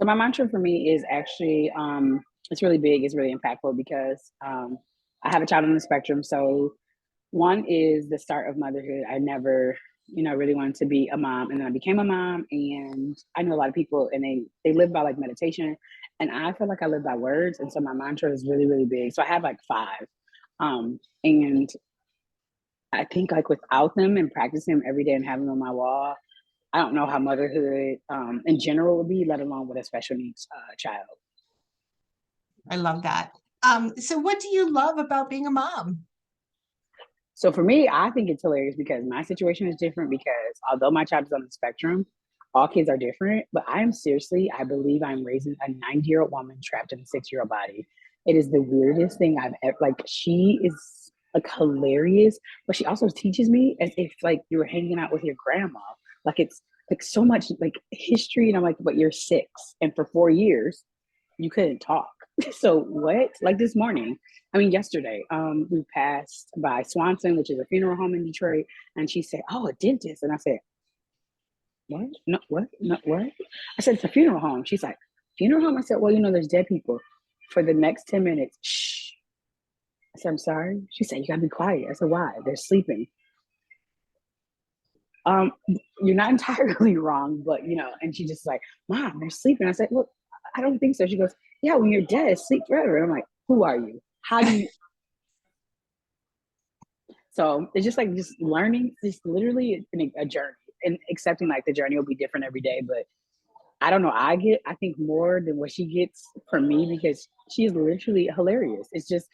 So my mantra for me is actually it's really big, it's really impactful because I have a child on the spectrum. So one is the start of motherhood. I never, really wanted to be a mom, and then I became a mom. And I know a lot of people, and they live by like meditation, and I feel like I live by words. And so my mantra is really, really big. So I have like five, and I think like without them and practicing them every day and having them on my wall, I don't know how motherhood in general would be, let alone with a special needs child. I love that. So what do you love about being a mom? So for me, I think it's hilarious because my situation is different because although my child is on the spectrum, all kids are different. But I believe I'm raising a 90-year-old woman trapped in a 6-year-old body. It is the weirdest thing I've ever, like, she is like hilarious, but she also teaches me as if like you were hanging out with your grandma. Like it's like so much like history. And I'm like, but you're 6. And for 4 years, you couldn't talk. So what? Like this morning, I mean yesterday, we passed by Swanson, which is a funeral home in Detroit, and she said, "Oh, a dentist," and I said, "What? No, what? No, what?" I said, "It's a funeral home." She's like, "Funeral home?" I said, "Well, there's dead people." For the next 10 minutes, shh. I said, "I'm sorry." She said, "You gotta be quiet." I said, "Why? They're sleeping." Um, you're not entirely wrong, but and she just like, "Mom, they're sleeping." I said, "Look, I don't think so." She goes, "Yeah, when you're dead, sleep forever." And I'm like, "Who are you? How do you?" So it's just like just learning, just literally a journey, and accepting like the journey will be different every day. But I don't know. I think more than what she gets from me because she is literally hilarious. It's just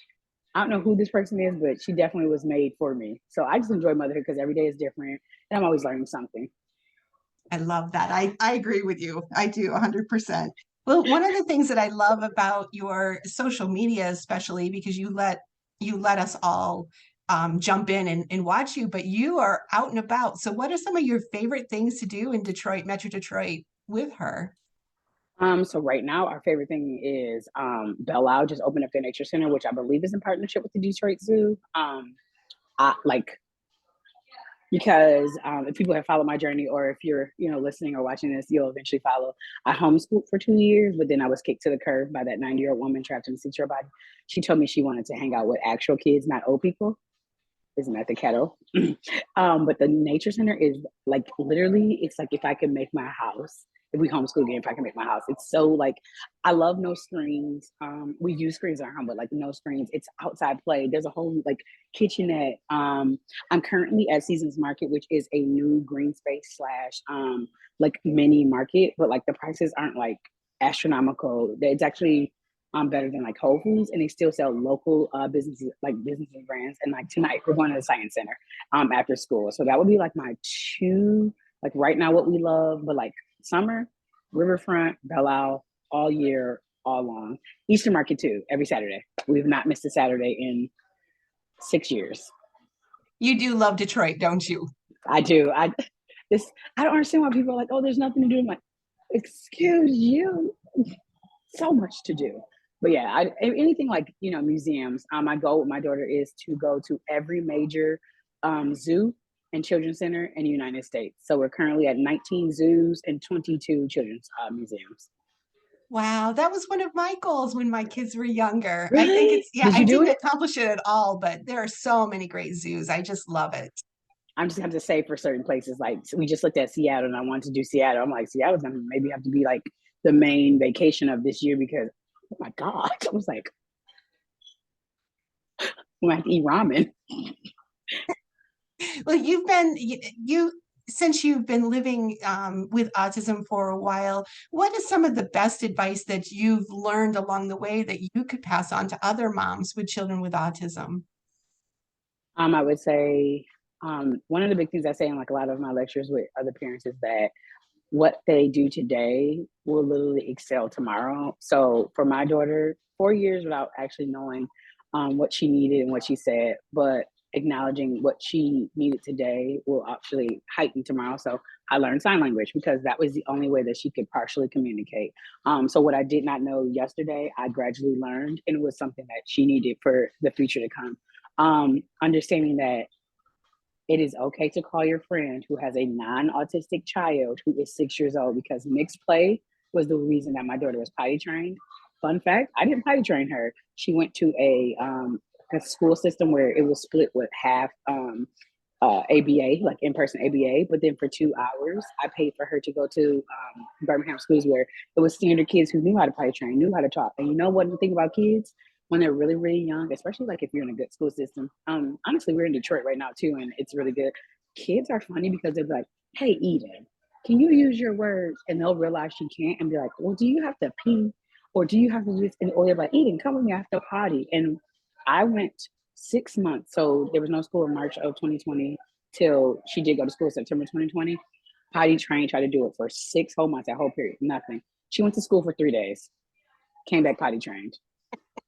I don't know who this person is, but she definitely was made for me. So I just enjoy motherhood because every day is different, and I'm always learning something. I love that. I agree with you. I do 100%. Well, one of the things that I love about your social media, especially because you let us all jump in and watch you, but you are out and about. So, what are some of your favorite things to do in Detroit, Metro Detroit, with her? So right now, our favorite thing is Belle Isle just opened up their nature center, which I believe is in partnership with the Detroit Zoo. I like because if people have followed my journey, or if you're listening or watching this, you'll eventually follow. I homeschooled for 2 years, but then I was kicked to the curb by that 90-year-old woman trapped in a 6-year-old body. She told me she wanted to hang out with actual kids, not old people. Isn't that the kettle? But the nature center is like literally, it's like if I could make my house, if we homeschool again, if I can make my house, it's so like I love no screens. We use screens in our home, but like no screens. It's outside play. There's a whole like kitchenette. I'm currently at Seasons Market, which is a new green space slash like mini market, but like the prices aren't like astronomical. It's actually better than like Whole Foods, and they still sell local businesses like businesses and brands. And like tonight, we're going to the Science Center after school, so that would be like my two. Like right now, what we love, but like summer, Riverfront, Belle Isle, all year, all long. Eastern Market too, every Saturday. We've not missed a Saturday in 6 years. You do love Detroit, don't you? I do. This I don't understand why people are like, oh, there's nothing to do. I'm like, excuse you, so much to do. But yeah, anything like museums. My goal with my daughter is to go to every major zoo and children's center in the United States. So we're currently at 19 zoos and 22 children's museums. Wow, that was one of my goals when my kids were younger. I think Really? it's, yeah, Did I you do didn't it? accomplish it at all, but there are so many great zoos. I just love it. I'm just have to say for certain places, like so we just looked at Seattle, and I wanted to do Seattle. I'm like, Seattle's gonna maybe have to be like the main vacation of this year because, oh my god, I was like, we have to eat ramen. Well, you since you've been living with autism for a while, what is some of the best advice that you've learned along the way that you could pass on to other moms with children with autism? I would say one of the big things I say in like a lot of my lectures with other parents is that what they do today will literally excel tomorrow. So for my daughter, 4 years without actually knowing what she needed and what she said, but acknowledging what she needed today will actually heighten tomorrow. So I learned sign language because that was the only way that she could partially communicate. So what I did not know yesterday, I gradually learned, and it was something that she needed for the future to come. Understanding that it is okay to call your friend who has a non autistic child who is 6 years old because mixed play was the reason that my daughter was potty trained. Fun fact, I didn't potty train her. She went to a school system where it was split with half ABA, like in-person ABA, but then for 2 hours, I paid for her to go to Birmingham schools where it was standard kids who knew how to potty train, knew how to talk. And you know what the thing about kids when they're really, really young, especially like if you're in a good school system. Honestly, we're in Detroit right now too, and it's really good. Kids are funny because they're like, "Hey, Eden, can you use your words?" And they'll realize she can't and be like, "Well, do you have to pee, or do you have to use?" And or they're like, "Eden, come with me, I have to potty." And I went 6 months. So there was no school in March of 2020 till she did go to school September 2020. Potty trained, tried to do it for 6 whole months, that whole period, nothing. She went to school for 3 days, came back potty trained.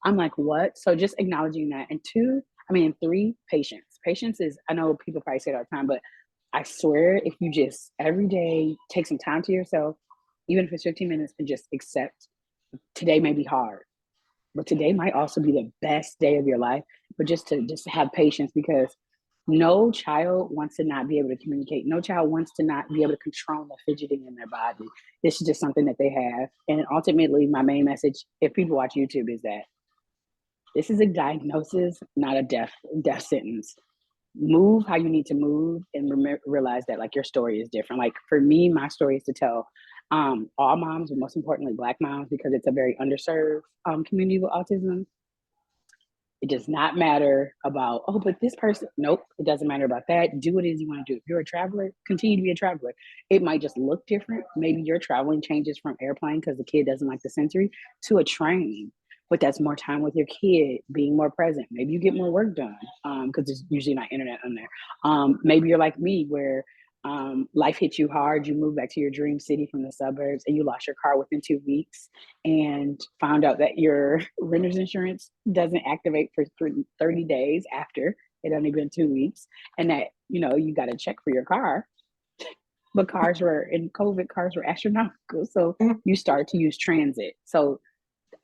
I'm like, what? So just acknowledging that. And two, I mean, three, patience. Patience is, I know people probably say it all the time, but I swear if you just every day take some time to yourself, even if it's 15 minutes, and just accept today may be hard, but today might also be the best day of your life. But just to have patience because no child wants to not be able to communicate. No child wants to not be able to control the fidgeting in their body. This is just something that they have. And ultimately, my main message, if people watch YouTube, is that this is a diagnosis, not a death sentence. Move how you need to move, and realize that like your story is different. Like for me, my story is to tell all moms, but most importantly, Black moms, because it's a very underserved community with autism. It does not matter about, oh, but this person, nope, it doesn't matter about that. Do what it is you want to do. If you're a traveler, continue to be a traveler. It might just look different. Maybe your traveling changes from airplane because the kid doesn't like the sensory to a train, but that's more time with your kid, being more present. Maybe you get more work done because there's usually not internet on there. Maybe you're like me where life hit you hard, you moved back to your dream city from the suburbs and you lost your car within 2 weeks and found out that your renter's insurance doesn't activate for 30 days after it only been 2 weeks, and that you got to check for your car, but cars were in COVID, cars were astronomical, so you start to use transit. So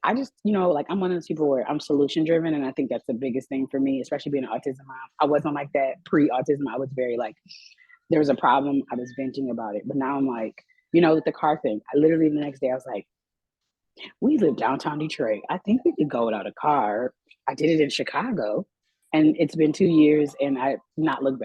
I just, like I'm one of those people where I'm solution driven, and I think that's the biggest thing for me, especially being an autism mom. I wasn't like that pre-autism. I was very like, there was a problem, I was venting about it. But now I'm like, with the car thing, I literally the next day I was like, we live downtown Detroit. I think we could go without a car. I did it in Chicago, and it's been 2 years, and I not looked back.